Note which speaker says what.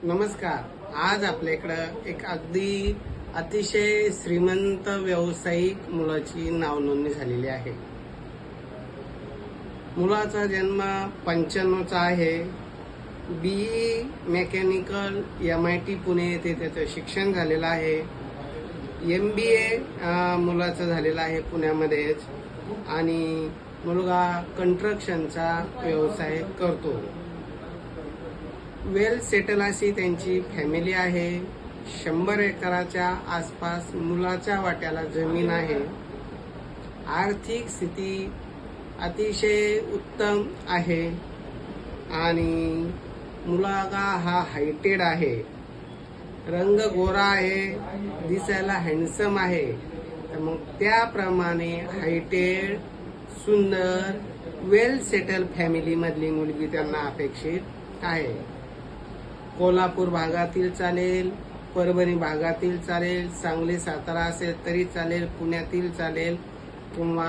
Speaker 1: नमस्कार. आज आपल्याकडं एक अतिशय श्रीमंत व्यावसायिक मुलाची नाव नोंदणी झालेली आहे. मुलाचा जन्म 95चा आहे. BE मेकॅनिकल MIT पुणे येथे त्याचं शिक्षण झालेलं आहे. MBA मुलाचं झालेलं आहे पुण्यामध्येच आणि मुलगा कंस्ट्रक्शनचा व्यवसाय करतो. वेल सेटल अशी त्यांची फॅमिली आहे. 100 एकराच्या आसपास मुलाच्या वाट्याला जमीन आहे. आर्थिक स्थिती अतिशय उत्तम आहे आणि मुलगा हा हायटेड आहे. रंग गोरा आहे, दिसायला हँडसम आहे. तर मग त्याप्रमाणे हायटेड, सुंदर, वेल सेटल फॅमिली मधली मुलगी त्यांना अपेक्षित आहे. कोल्हापूर भागातील चालेल, परभणी भागातील चालेल, सांगली सातारा असेल तरी चालेल, पुण्यातील चालेल किंवा